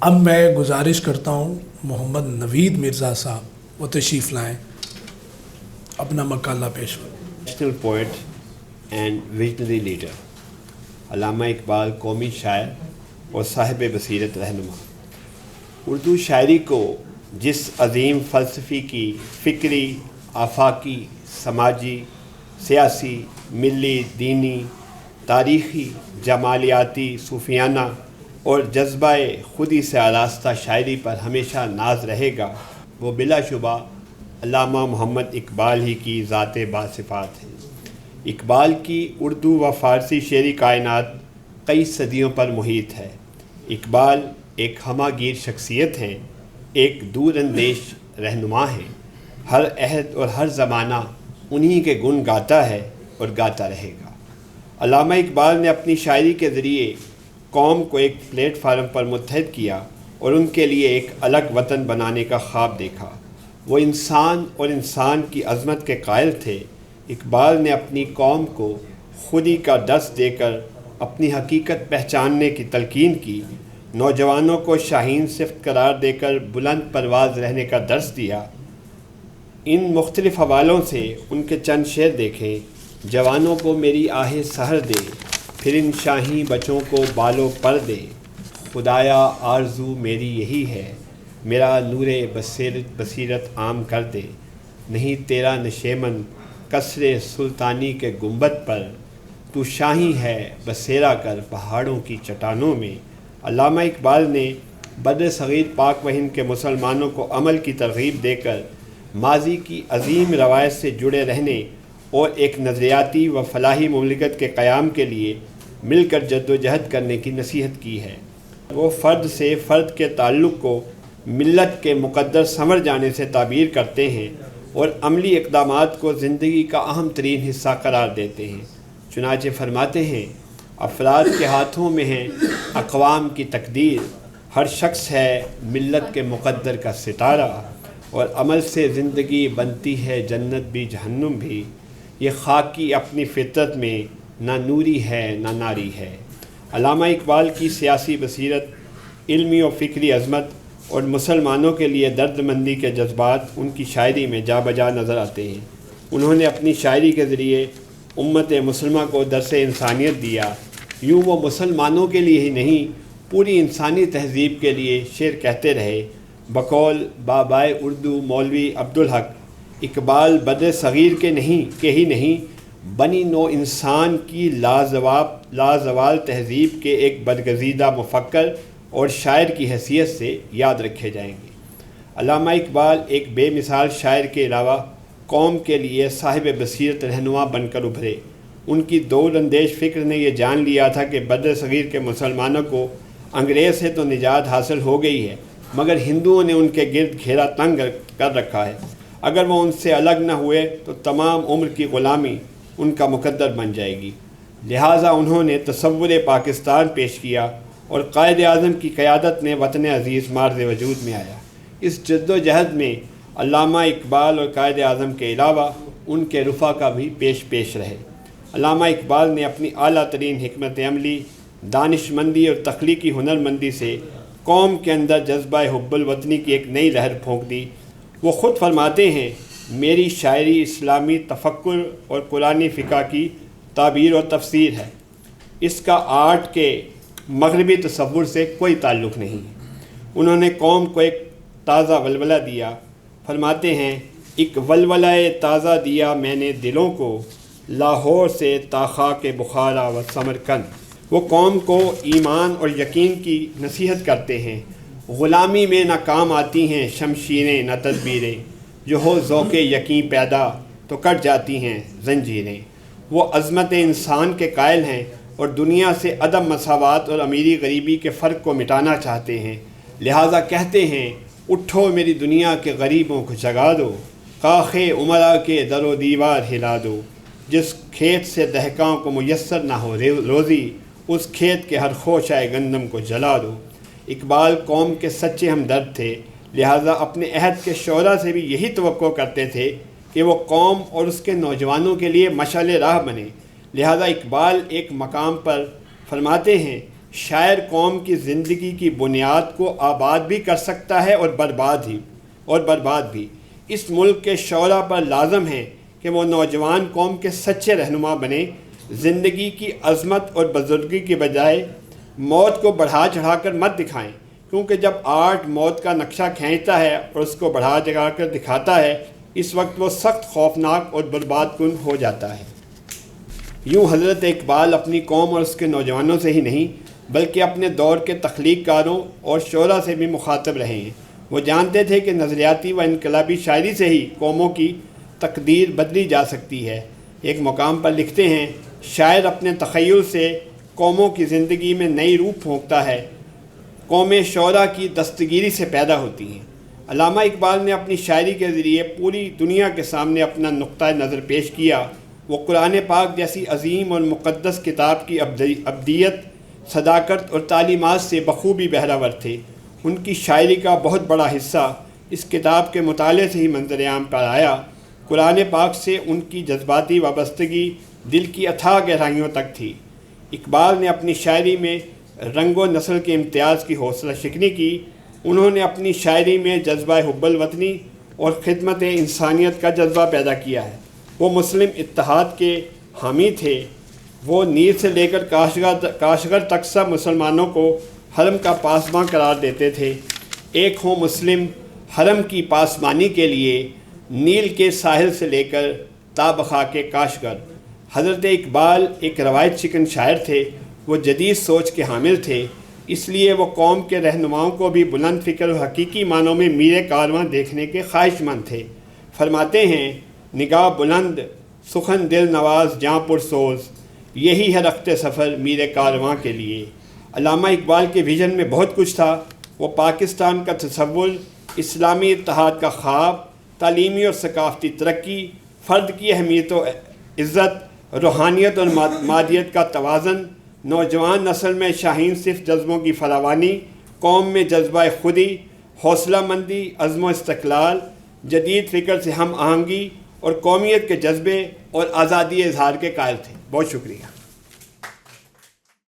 اب میں گزارش کرتا ہوں محمد نوید مرزا صاحب وہ تشریف لائیں، اپنا مقالہ پیش کریں۔ National poet and visionary leader علامہ اقبال قومی شاعر اور صاحب بصیرت رہنما، اردو شاعری کو جس عظیم فلسفی کی فکری، آفاقی، سماجی، سیاسی، ملی، دینی، تاریخی، جمالیاتی، صوفیانہ اور جذبہ خودی سے آراستہ شاعری پر ہمیشہ ناز رہے گا، وہ بلا شبہ علامہ محمد اقبال ہی کی ذات باصفات ہے۔ اقبال کی اردو و فارسی شعری کائنات کئی صدیوں پر محیط ہے۔ اقبال ایک ہمہ گیر شخصیت ہیں، ایک دور اندیش رہنما ہیں۔ ہر عہد اور ہر زمانہ انہی کے گن گاتا ہے اور گاتا رہے گا۔ علامہ اقبال نے اپنی شاعری کے ذریعے قوم کو ایک پلیٹ فارم پر متحد کیا اور ان کے لیے ایک الگ وطن بنانے کا خواب دیکھا۔ وہ انسان اور انسان کی عظمت کے قائل تھے۔ اقبال نے اپنی قوم کو خودی کا درس دے کر اپنی حقیقت پہچاننے کی تلقین کی، نوجوانوں کو شاہین صفت قرار دے کر بلند پرواز رہنے کا درس دیا۔ ان مختلف حوالوں سے ان کے چند شعر دیکھیں۔ جوانوں کو میری آہ سحر دے، پھر ان شاہین بچوں کو بالوں پر دے، خدایا آرزو میری یہی ہے، میرا نور بصیرت عام کر دے، نہیں تیرا نشیمن قصر سلطانی کے گنبد پر، تو شاہی ہے بسیرا کر پہاڑوں کی چٹانوں میں۔ علامہ اقبال نے بر صغیر پاک و ہند کے مسلمانوں کو عمل کی ترغیب دے کر ماضی کی عظیم روایت سے جڑے رہنے اور ایک نظریاتی و فلاحی مملکت کے قیام کے لیے مل کر جد و جہد کرنے کی نصیحت کی ہے۔ وہ فرد سے فرد کے تعلق کو ملت کے مقدر سنور جانے سے تعبیر کرتے ہیں اور عملی اقدامات کو زندگی کا اہم ترین حصہ قرار دیتے ہیں۔ چنانچہ فرماتے ہیں، افراد کے ہاتھوں میں ہے اقوام کی تقدیر، ہر شخص ہے ملت کے مقدر کا ستارہ، اور عمل سے زندگی بنتی ہے جنت بھی جہنم بھی، یہ خاکی اپنی فطرت میں نہ نوری ہے نہ ناری ہے۔ علامہ اقبال کی سیاسی بصیرت، علمی و فکری عظمت اور مسلمانوں کے لیے درد مندی کے جذبات ان کی شاعری میں جا بجا نظر آتے ہیں۔ انہوں نے اپنی شاعری کے ذریعے امت مسلمہ کو درس انسانیت دیا۔ یوں وہ مسلمانوں کے لیے ہی نہیں، پوری انسانی تہذیب کے لیے شعر کہتے رہے۔ بقول بابائے اردو مولوی عبدالحق، اقبال بر صغیر کے ہی نہیں، بنی نو انسان کی لازوال تہذیب کے ایک برگزیدہ مفکر اور شاعر کی حیثیت سے یاد رکھے جائیں گے۔ علامہ اقبال ایک بے مثال شاعر کے علاوہ قوم کے لیے صاحب بصیرت رہنما بن کر ابھرے۔ ان کی دور اندیش فکر نے یہ جان لیا تھا کہ بر صغیر کے مسلمانوں کو انگریز سے تو نجات حاصل ہو گئی ہے، مگر ہندوؤں نے ان کے گرد گھیرا تنگ کر رکھا ہے۔ اگر وہ ان سے الگ نہ ہوئے تو تمام عمر کی غلامی ان کا مقدر بن جائے گی۔ لہٰذا انہوں نے تصور پاکستان پیش کیا اور قائد اعظم کی قیادت میں وطن عزیز مارز وجود میں آیا۔ اس جد و جہد میں علامہ اقبال اور قائد اعظم کے علاوہ ان کے رفقا کا بھی پیش رہے۔ علامہ اقبال نے اپنی اعلیٰ ترین حکمت عملی، دانش مندی اور تخلیقی ہنرمندی سے قوم کے اندر جذبہ حب الوطنی کی ایک نئی لہر پھونک دی۔ وہ خود فرماتے ہیں، میری شاعری اسلامی تفکر اور قرآنی فقہ کی تعبیر و تفسیر ہے، اس کا آرٹ کے مغربی تصور سے کوئی تعلق نہیں۔ انہوں نے قوم کو ایک تازہ ولولہ دیا۔ فرماتے ہیں، ایک ولولہ تازہ دیا میں نے دلوں کو، لاہور سے تا خاک بخارا و سمرقند۔ وہ قوم کو ایمان اور یقین کی نصیحت کرتے ہیں۔ غلامی میں نہ کام آتی ہیں شمشیریں نہ تدبیریں، جو ہو ذوق یقین پیدا تو کٹ جاتی ہیں زنجیریں۔ وہ عظمت انسان کے قائل ہیں اور دنیا سے عدم مساوات اور امیری غریبی کے فرق کو مٹانا چاہتے ہیں۔ لہٰذا کہتے ہیں، اٹھو میری دنیا کے غریبوں کو جگا دو، کاخ امراء کے در و دیوار ہلا دو۔ جس کھیت سے دہقاں کو میسر نہ ہو روزی، اس کھیت کے ہر خوشۂ گندم کو جلا دو۔ اقبال قوم کے سچے ہمدرد تھے، لہٰذا اپنے عہد کے شعراء سے بھی یہی توقع کرتے تھے کہ وہ قوم اور اس کے نوجوانوں کے لیے مشعل راہ بنے۔ لہٰذا اقبال ایک مقام پر فرماتے ہیں، شاعر قوم کی زندگی کی بنیاد کو آباد بھی کر سکتا ہے اور برباد بھی۔ اس ملک کے شعراء پر لازم ہے کہ وہ نوجوان قوم کے سچے رہنما بنیں، زندگی کی عظمت اور بزرگی کے بجائے موت کو بڑھا چڑھا کر مت دکھائیں، کیونکہ جب آرٹ موت کا نقشہ کھینچتا ہے اور اس کو بڑھا چڑھا کر دکھاتا ہے، اس وقت وہ سخت خوفناک اور برباد کن ہو جاتا ہے۔ یوں حضرت اقبال اپنی قوم اور اس کے نوجوانوں سے ہی نہیں بلکہ اپنے دور کے تخلیق کاروں اور شعراء سے بھی مخاطب رہے ہیں۔ وہ جانتے تھے کہ نظریاتی و انقلابی شاعری سے ہی قوموں کی تقدیر بدلی جا سکتی ہے۔ ایک مقام پر لکھتے ہیں، شاعر اپنے تخیل سے قوموں کی زندگی میں نئی روح پھونکتا ہے، قومیں شعراء کی دستگیری سے پیدا ہوتی ہیں۔ علامہ اقبال نے اپنی شاعری کے ذریعے پوری دنیا کے سامنے اپنا نقطۂ نظر پیش کیا۔ وہ قرآن پاک جیسی عظیم اور مقدس کتاب کی ابدیت، صداقت اور تعلیمات سے بخوبی بہرہ تھے۔ ان کی شاعری کا بہت بڑا حصہ اس کتاب کے مطالعے سے ہی منظر عام پر آیا۔ قرآن پاک سے ان کی جذباتی وابستگی دل کی اتھاہ گہرائیوں تک تھی۔ اقبال نے اپنی شاعری میں رنگ و نسل کے امتیاز کی حوصلہ شکنی کی۔ انہوں نے اپنی شاعری میں جذبہ حب الوطنی اور خدمت انسانیت کا جذبہ پیدا کیا ہے۔ وہ مسلم اتحاد کے حامی تھے۔ وہ نیل سے لے کر کاشغر تک سب مسلمانوں کو حرم کا پاسباں قرار دیتے تھے۔ ایک ہوں مسلم حرم کی پاسبانی کے لیے، نیل کے ساحل سے لے کر تا بخاک کاشغر۔ حضرت اقبال ایک روایت شکن شاعر تھے۔ وہ جدید سوچ کے حامل تھے، اس لیے وہ قوم کے رہنماؤں کو بھی بلند فکر و حقیقی معنوں میں میر کارواں دیکھنے کے خواہش مند تھے۔ فرماتے ہیں، نگاہ بلند سخن دل نواز جاں پرسوز، یہی ہے رخت سفر میر کارواں کے لیے۔ علامہ اقبال کے ویژن میں بہت کچھ تھا۔ وہ پاکستان کا تصور، اسلامی اتحاد کا خواب، تعلیمی اور ثقافتی ترقی، فرد کی اہمیت و عزت، روحانیت اور مادیت کا توازن، نوجوان نسل میں شاہین صرف جذبوں کی فراوانی، قوم میں جذبہ خودی، حوصلہ مندی، عزم و استقلال، جدید فکر سے ہم آہنگی اور قومیت کے جذبے اور آزادی اظہار کے قائل تھے۔ بہت شکریہ۔